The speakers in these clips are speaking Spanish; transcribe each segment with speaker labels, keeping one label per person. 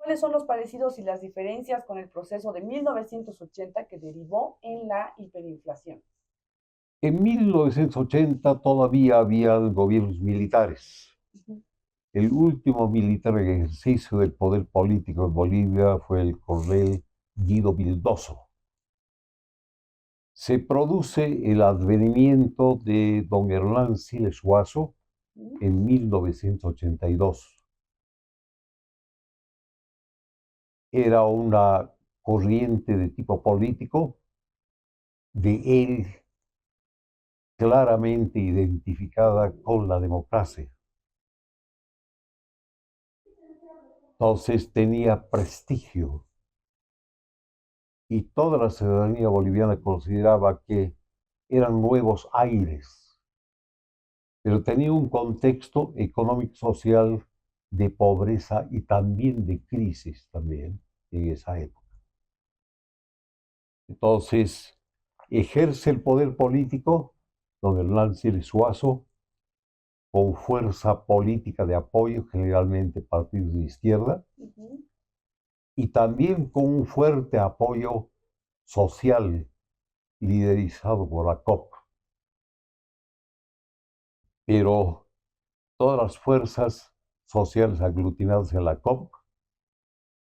Speaker 1: ¿Cuáles son los parecidos y las diferencias con el proceso de 1980 que derivó en la hiperinflación?
Speaker 2: En 1980 todavía había gobiernos militares.
Speaker 1: Ujú.
Speaker 2: El último militar en ejercicio del poder político en Bolivia fue el coronel Guido Vildoso. Se produce el advenimiento de don Hernán Siles Suazo
Speaker 1: Mm.
Speaker 2: en 1982. Era una corriente de tipo político de él claramente identificada con la democracia. Entonces tenía prestigio y toda la ciudadanía boliviana consideraba que eran nuevos aires, pero tenía un contexto económico-social de pobreza y también de crisis también en esa época. Entonces, ejerce el poder político don Hernán Siles Suazo con fuerza política de apoyo, generalmente partidos de izquierda,
Speaker 1: Ujú.
Speaker 2: y también con un fuerte apoyo social liderizado por la COP. Pero todas las fuerzas sociales aglutinadas en la COP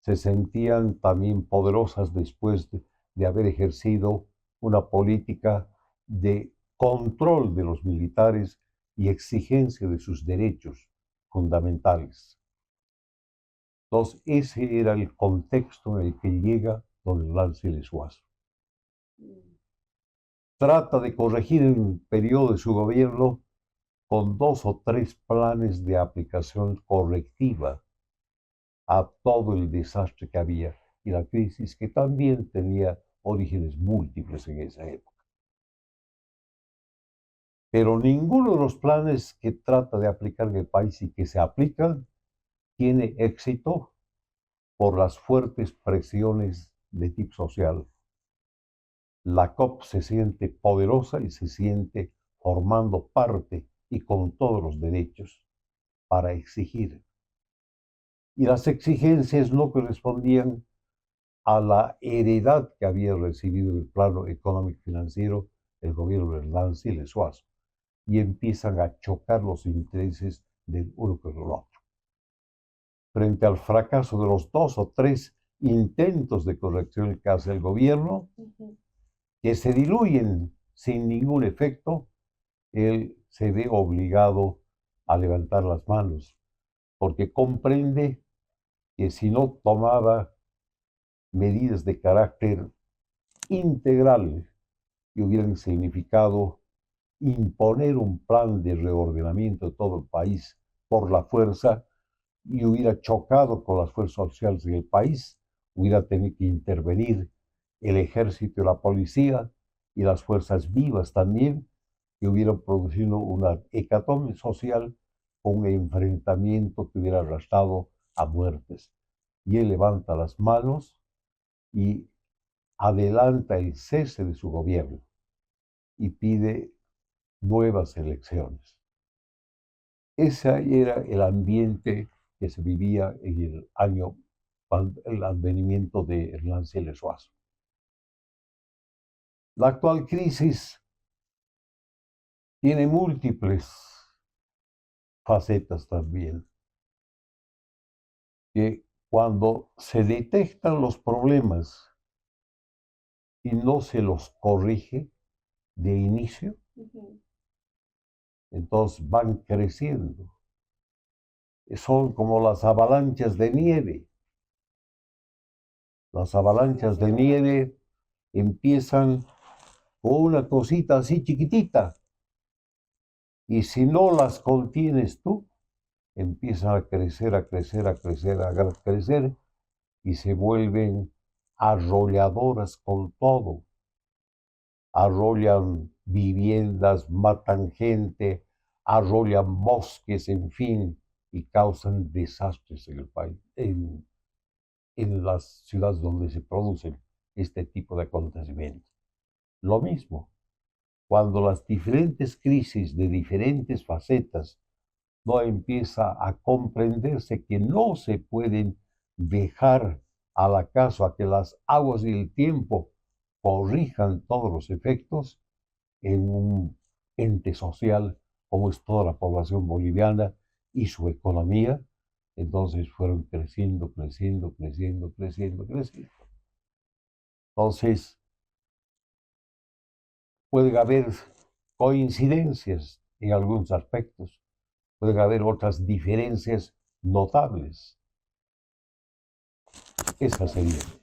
Speaker 2: se sentían también poderosas después de haber ejercido una política de control de los militares y exigencia de sus derechos fundamentales. Entonces, ese era el contexto en el que llega don Hernán Siles Suazo.
Speaker 1: Mm.
Speaker 2: Trata de corregir en un periodo de su gobierno con 2 o 3 planes de aplicación correctiva a todo el desastre que había y la crisis que también tenía orígenes múltiples en esa época. Pero ninguno de los planes que trata de aplicar en el país y que se aplican tiene éxito por las fuertes presiones de tipo social. La COP se siente poderosa y se siente formando parte y con todos los derechos para exigir. Y las exigencias no correspondían a la heredad que había recibido el plano económico financiero el gobierno de Hernán Siles Suazo y empiezan a chocar los intereses del uno con el otro. Frente al fracaso de los 2 o 3 intentos de corrección que hace el gobierno,
Speaker 1: Ujú.
Speaker 2: que se diluyen sin ningún efecto, él se ve obligado a levantar las manos, porque comprende que si no tomaba medidas de carácter integral que hubieran significado imponer un plan de reordenamiento de todo el país por la fuerza y hubiera chocado con las fuerzas sociales del país, hubiera tenido que intervenir el ejército y la policía y las fuerzas vivas también, que hubieran producido una hecatombe social con un enfrentamiento que hubiera arrastrado a muertes. Y él levanta las manos y adelanta el cese de su gobierno y pide nuevas elecciones. Ese era el ambiente que se vivía en el año, el advenimiento de Hernán Siles Suazo. La actual crisis tiene múltiples facetas también, que cuando se detectan los problemas y no se los corrige de inicio,
Speaker 1: Ujú.
Speaker 2: entonces van creciendo. Son como las avalanchas de nieve. Las avalanchas de nieve empiezan con una cosita así chiquitita y si no las contienes tú, empiezan a crecer, a crecer, a crecer, a crecer y se vuelven arrolladoras con todo. Arrollan viviendas, matan gente, arrollan bosques, en fin, y causan desastres en el país, en las ciudades donde se producen este tipo de acontecimientos. Lo mismo, cuando las diferentes crisis de diferentes facetas no empieza a comprenderse que no se pueden dejar al acaso a que las aguas y el tiempo corrijan todos los efectos en un ente social como es toda la población boliviana y su economía. Entonces fueron creciendo, creciendo, creciendo, creciendo, creciendo. Entonces pueden haber coincidencias en algunos aspectos, pueden haber otras diferencias notables. Esa sería.